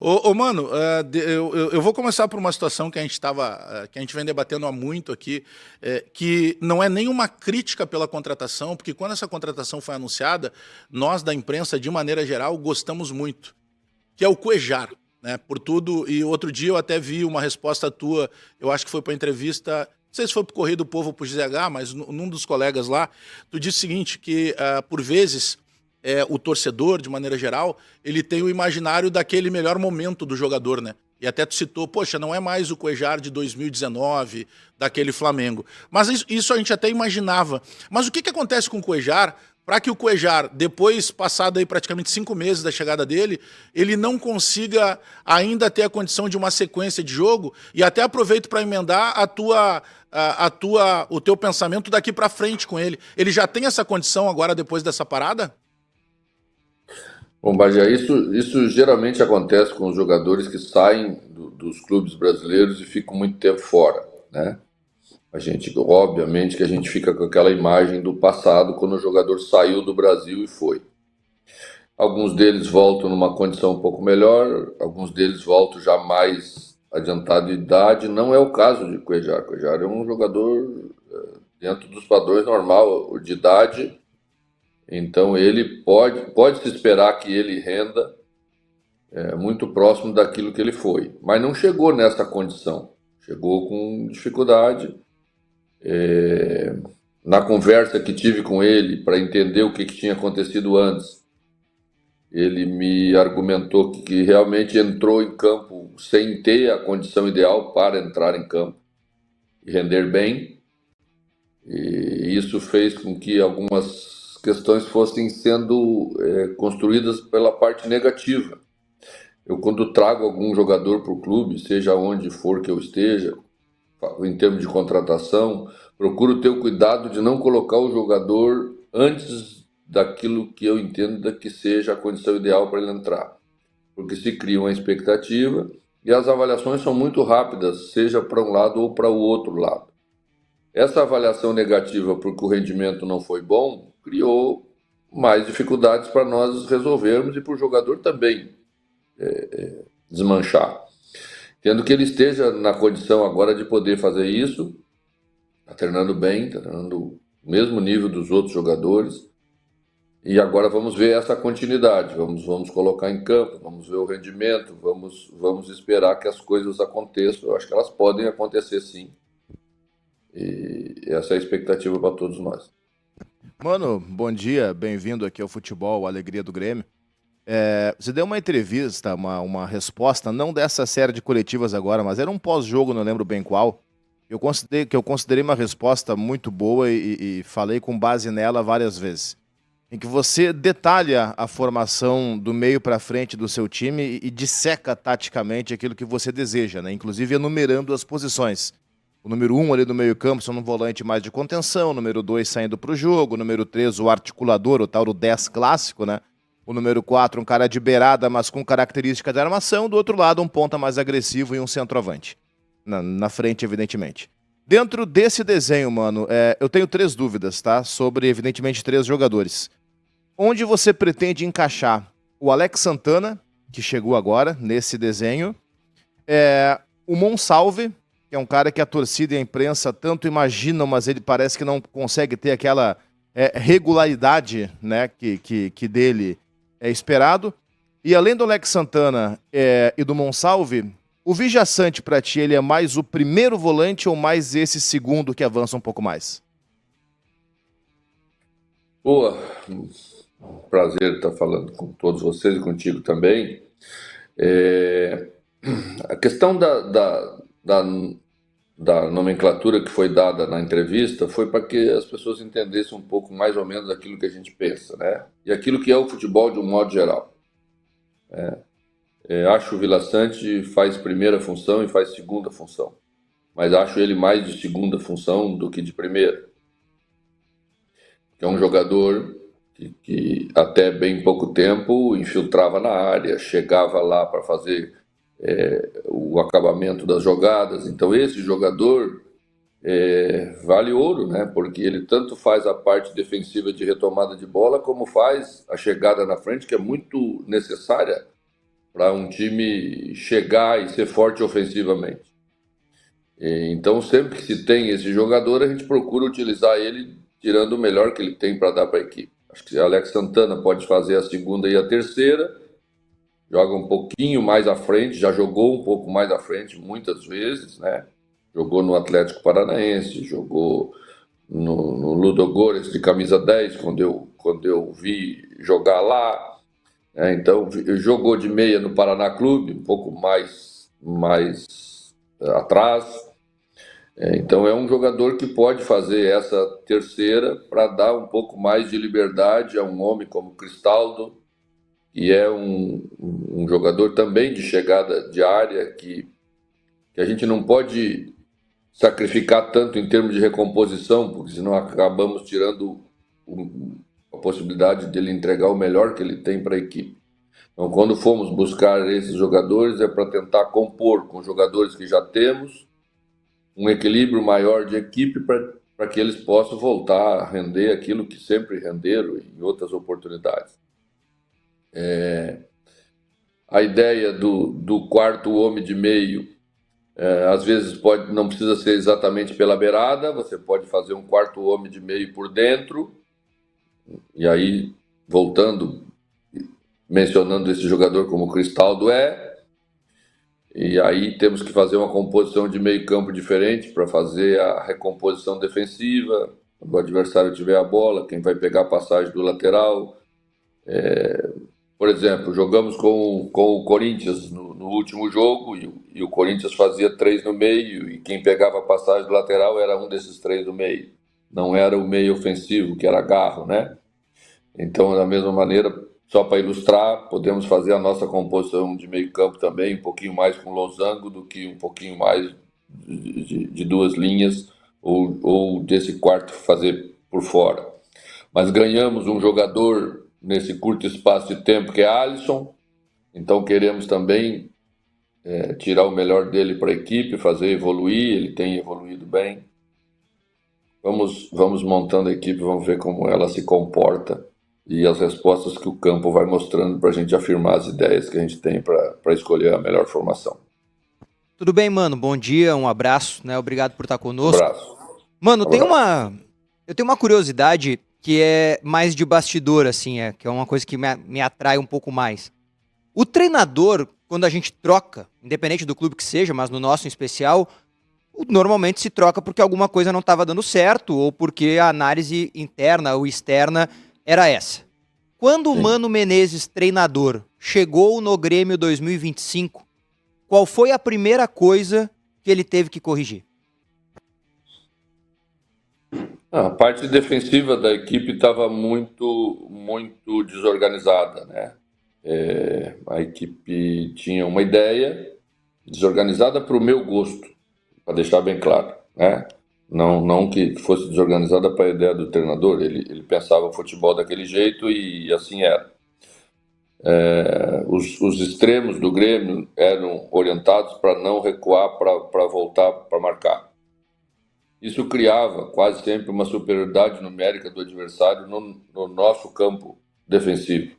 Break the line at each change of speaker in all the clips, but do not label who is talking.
Mano, eu vou começar por uma situação que que a gente vem debatendo há muito aqui, que não é nenhuma crítica pela contratação, porque quando essa contratação foi anunciada, nós da imprensa, de maneira geral, gostamos muito, que é o Cuejar, né? Por tudo, e outro dia eu até vi uma resposta tua, eu acho que foi para entrevista, não sei se foi para o Correio do Povo ou para o GZH, mas num dos colegas lá, tu disse o seguinte, que por vezes o torcedor, de maneira geral, ele tem o imaginário daquele melhor momento do jogador, né? E até tu citou, poxa, não é mais o Cuejar de 2019, daquele Flamengo. Mas isso a gente até imaginava. Mas o que acontece com o Cuejar para que o Cuejar, depois, passado aí praticamente 5 meses da chegada dele, ele não consiga ainda ter a condição de uma sequência de jogo? E até aproveito para emendar o teu pensamento daqui para frente com ele. Ele já tem essa condição agora, depois dessa parada?
Bom, Bagé, isso geralmente acontece com os jogadores que saem dos clubes brasileiros e ficam muito tempo fora, né? Obviamente que a gente fica com aquela imagem do passado, quando o jogador saiu do Brasil e foi. Alguns deles voltam numa condição um pouco melhor, alguns deles voltam já mais adiantado de idade. Não é o caso de Cuejar. Cuejar é um jogador dentro dos padrões normal de idade, então ele pode se esperar que ele renda muito próximo daquilo que ele foi, mas não chegou nessa condição, chegou com dificuldade. Na conversa que tive com ele para entender o que tinha acontecido antes, ele me argumentou que realmente entrou em campo sem ter a condição ideal para entrar em campo e render bem, e isso fez com que algumas questões fossem sendo construídas pela parte negativa. Eu, quando trago algum jogador para o clube, seja onde for que eu esteja, em termos de contratação, procuro ter o cuidado de não colocar o jogador antes daquilo que eu entendo que seja a condição ideal para ele entrar. Porque se cria uma expectativa e as avaliações são muito rápidas, seja para um lado ou para o outro lado. Essa avaliação negativa porque o rendimento não foi bom, criou mais dificuldades para nós resolvermos e para o jogador também desmanchar. Tendo que ele esteja na condição agora de poder fazer isso, está treinando bem, está treinando o mesmo nível dos outros jogadores, e agora vamos ver essa continuidade, vamos colocar em campo, vamos ver o rendimento, vamos esperar que as coisas aconteçam. Eu acho que elas podem acontecer sim, e essa é a expectativa para todos nós.
Mano, bom dia, bem-vindo aqui ao Futebol, a Alegria do Grêmio. Você deu uma entrevista, uma resposta, não dessa série de coletivas agora, mas era um pós-jogo, não lembro bem qual. Eu considerei uma resposta muito boa e falei com base nela várias vezes. Em que você detalha a formação do meio para frente do seu time e disseca taticamente aquilo que você deseja, né? Inclusive enumerando as posições. O número 1 ali do meio-campo são um volante mais de contenção, o número 2 saindo para o jogo, o número 3 o articulador, o tal do 10 clássico, né? O número 4, um cara de beirada, mas com característica de armação. Do outro lado, um ponta mais agressivo e um centroavante. Na frente, evidentemente. Dentro desse desenho, mano, eu tenho 3 dúvidas, tá? Sobre, evidentemente, 3 jogadores. Onde você pretende encaixar o Alex Santana, que chegou agora, nesse desenho. O Monsalve, que é um cara que a torcida e a imprensa tanto imaginam, mas ele parece que não consegue ter aquela regularidade, né, que dele é esperado. E além do Alex Santana e do Monsalve, o Vijaçante pra ti, ele é mais o primeiro volante ou mais esse segundo que avança um pouco mais?
Boa, prazer estar falando com todos vocês e contigo também. A questão da nomenclatura que foi dada na entrevista foi para que as pessoas entendessem um pouco mais ou menos aquilo que a gente pensa, né? E aquilo que é o futebol de um modo geral. Acho o Vila Sante faz primeira função e faz segunda função, mas acho ele mais de segunda função do que de primeira. É um jogador que até bem pouco tempo infiltrava na área, chegava lá para fazer o acabamento das jogadas. Então esse jogador vale ouro, né? Porque ele tanto faz a parte defensiva de retomada de bola, como faz a chegada na frente, que é muito necessária para um time chegar e ser forte ofensivamente. Então, sempre que se tem esse jogador, a gente procura utilizar ele tirando o melhor que ele tem para dar para a equipe. Acho que Alex Santana pode fazer a segunda e a terceira, joga um pouquinho mais à frente, já jogou um pouco mais à frente muitas vezes, né? Jogou no Atlético Paranaense, jogou no Ludogorets de camisa 10, quando eu vi jogar lá. Então, jogou de meia no Paraná Clube, um pouco mais atrás. Então, é um jogador que pode fazer essa terceira para dar um pouco mais de liberdade a um homem como Cristaldo, que é um jogador também de chegada de área, que a gente não pode sacrificar tanto em termos de recomposição, porque senão acabamos tirando a possibilidade dele entregar o melhor que ele tem para a equipe. Então, quando fomos buscar esses jogadores, é para tentar compor com jogadores que já temos um equilíbrio maior de equipe para que eles possam voltar a render aquilo que sempre renderam em outras oportunidades. A ideia do quarto homem de meio, às vezes não precisa ser exatamente pela beirada, você pode fazer um quarto homem de meio por dentro, e aí, voltando, mencionando esse jogador como o Cristaldo e aí temos que fazer uma composição de meio campo diferente para fazer a recomposição defensiva, quando o adversário tiver a bola, quem vai pegar a passagem do lateral. Por exemplo, jogamos com o Corinthians no último jogo e o Corinthians fazia 3 no meio e quem pegava a passagem do lateral era um desses 3 no meio. Não era o meio ofensivo, que era Garro, né? Então, da mesma maneira, só para ilustrar, podemos fazer a nossa composição de meio campo também, um pouquinho mais com losango do que um pouquinho mais de duas linhas ou desse quarto fazer por fora. Mas ganhamos um jogador nesse curto espaço de tempo que é Alisson, então queremos também tirar o melhor dele para a equipe, fazer evoluir, ele tem evoluído bem. Vamos montando a equipe, vamos ver como ela se comporta e as respostas que o campo vai mostrando para a gente afirmar as ideias que a gente tem para escolher a melhor formação.
Tudo bem, mano? Bom dia, um abraço, né? Obrigado por estar conosco.
Abraço.
Mano, eu tenho uma curiosidade que é mais de bastidor, assim, que é uma coisa que me atrai um pouco mais. O treinador, quando a gente troca, independente do clube que seja, mas no nosso em especial, normalmente se troca porque alguma coisa não estava dando certo ou porque a análise interna ou externa era essa. Quando o Mano Menezes, treinador, chegou no Grêmio 2025, qual foi a primeira coisa que ele teve que corrigir?
A parte defensiva da equipe estava muito desorganizada, né? A equipe tinha uma ideia desorganizada para o meu gosto, para deixar bem claro, né? Não que fosse desorganizada para a ideia do treinador, ele pensava o futebol daquele jeito e assim era. Os extremos do Grêmio eram orientados para não recuar, para voltar para marcar. Isso criava quase sempre uma superioridade numérica do adversário no nosso campo defensivo,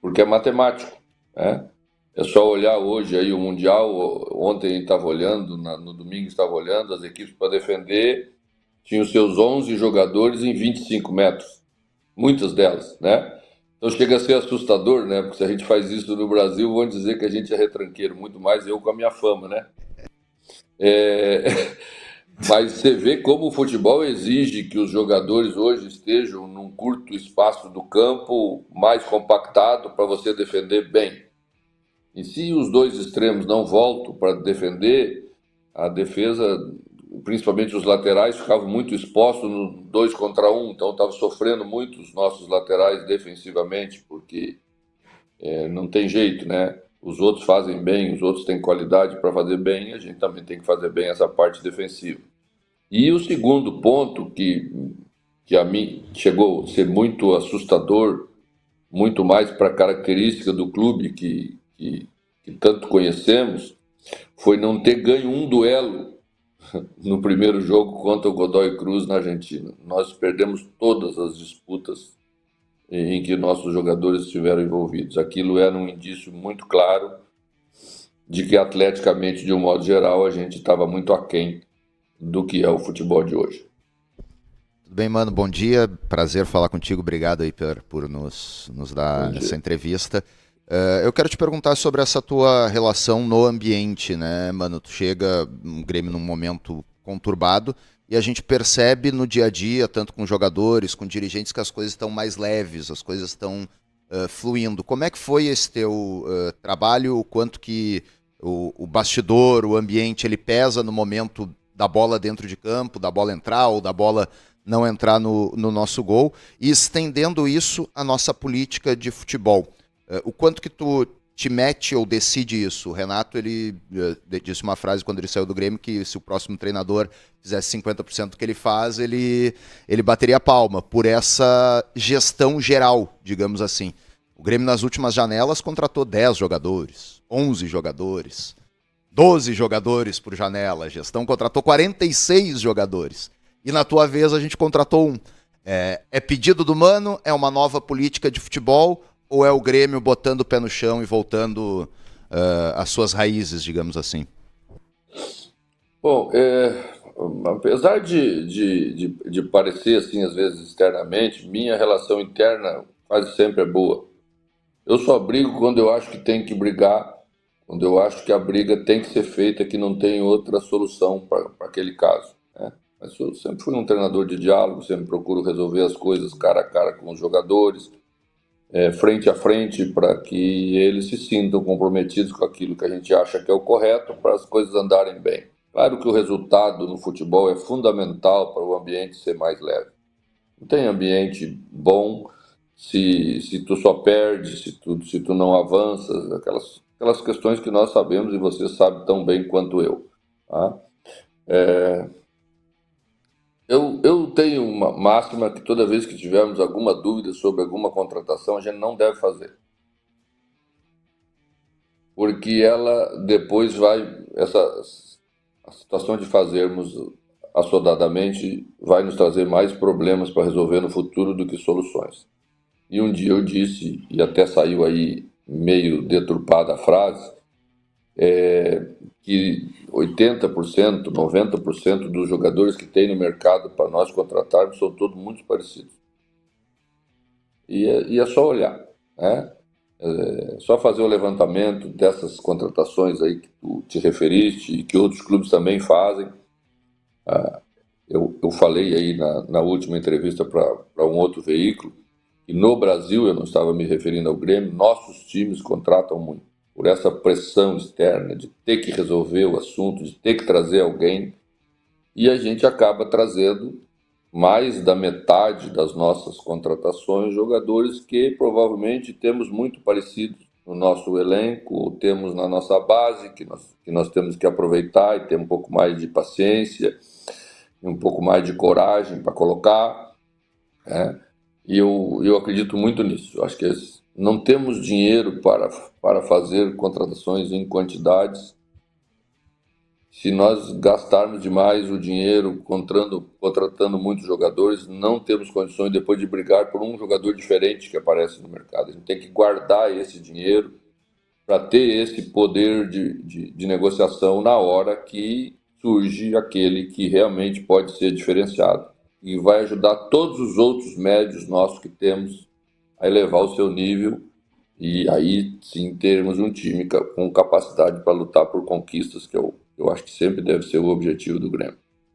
porque é matemático, né? É só olhar hoje aí o Mundial, ontem estava olhando, no domingo estava olhando, as equipes para defender tinham seus 11 jogadores em 25 metros, muitas delas, né? Então chega a ser assustador, né? Porque se a gente faz isso no Brasil, vão dizer que a gente é retranqueiro, muito mais eu com a minha fama, né? Mas você vê como o futebol exige que os jogadores hoje estejam num curto espaço do campo, mais compactado, para você defender bem. E se os dois extremos não voltam para defender, a defesa, principalmente os laterais, ficavam muito expostos no 2 contra 1, então estava sofrendo muito os nossos laterais defensivamente, porque não tem jeito, né? Os outros fazem bem, os outros têm qualidade para fazer bem, a gente também tem que fazer bem essa parte defensiva. E o segundo ponto que a mim chegou a ser muito assustador, muito mais para a característica do clube que tanto conhecemos, foi não ter ganho um duelo no primeiro jogo contra o Godoy Cruz na Argentina. Nós perdemos todas as disputas em que nossos jogadores estiveram envolvidos. Aquilo era um indício muito claro de que, atleticamente, de um modo geral, a gente estava muito aquém do que é o futebol de hoje.
Tudo bem, mano? Bom dia. Prazer falar contigo. Obrigado aí por nos dar essa entrevista. Eu quero te perguntar sobre essa tua relação no ambiente, né, mano? Tu chega um Grêmio num momento conturbado e a gente percebe no dia a dia, tanto com jogadores, com dirigentes, que as coisas estão mais leves, as coisas estão fluindo. Como é que foi esse teu trabalho? O quanto que o bastidor, o ambiente, ele pesa no momento da bola dentro de campo, da bola entrar ou da bola não entrar no nosso gol, e estendendo isso à nossa política de futebol. O quanto que tu te mete ou decide isso? O Renato, ele disse uma frase quando ele saiu do Grêmio, que se o próximo treinador fizesse 50% do que ele faz, ele bateria a palma por essa gestão geral, digamos assim. O Grêmio, nas últimas janelas, contratou 10 jogadores, 11 jogadores, 12 jogadores por janela. A gestão contratou 46 jogadores. E na tua vez a gente contratou um. É pedido do Mano? É uma nova política de futebol? Ou é o Grêmio botando o pé no chão e voltando às suas raízes, digamos assim?
Bom, apesar de parecer assim, às vezes externamente, minha relação interna quase sempre é boa. Eu só brigo quando eu acho que tem que brigar, quando eu acho que a briga tem que ser feita, que não tem outra solução para aquele caso, né? Mas eu sempre fui um treinador de diálogo, sempre procuro resolver as coisas cara a cara com os jogadores, frente a frente, para que eles se sintam comprometidos com aquilo que a gente acha que é o correto, para as coisas andarem bem. Claro que o resultado no futebol é fundamental para o ambiente ser mais leve. Não tem ambiente bom se tu só perde, se tu não avanças, aquelas questões que nós sabemos e você sabe tão bem quanto eu. Tá? Eu tenho uma máxima que toda vez que tivermos alguma dúvida sobre alguma contratação, a gente não deve fazer. Porque ela depois a situação de fazermos assodadamente vai nos trazer mais problemas para resolver no futuro do que soluções. E um dia eu disse, e até saiu aí meio deturpada a frase, que 80%, 90% dos jogadores que tem no mercado para nós contratarmos são todos muito parecidos. E é só olhar, né? É só fazer o levantamento dessas contratações aí que tu te referiste e que outros clubes também fazem. Eu falei aí na última entrevista para um outro veículo que no Brasil, eu não estava me referindo ao Grêmio, nossos times contratam muito. Por essa pressão externa de ter que resolver o assunto, de ter que trazer alguém, e a gente acaba trazendo mais da metade das nossas contratações jogadores que provavelmente temos muito parecidos no nosso elenco, ou temos na nossa base, que nós temos que aproveitar e ter um pouco mais de paciência e um pouco mais de coragem para colocar, né? E eu acredito muito nisso. Eu acho que não temos dinheiro para fazer contratações em quantidades. Se nós gastarmos demais o dinheiro contratando muitos jogadores, não temos condições depois de brigar por um jogador diferente que aparece no mercado. A gente tem que guardar esse dinheiro para ter esse poder de negociação na hora que surge aquele que realmente pode ser diferenciado e vai ajudar todos os outros médios nossos que temos a elevar o seu nível e aí sim termos um time com capacidade para lutar por conquistas, que eu acho que sempre deve ser o objetivo do Grêmio.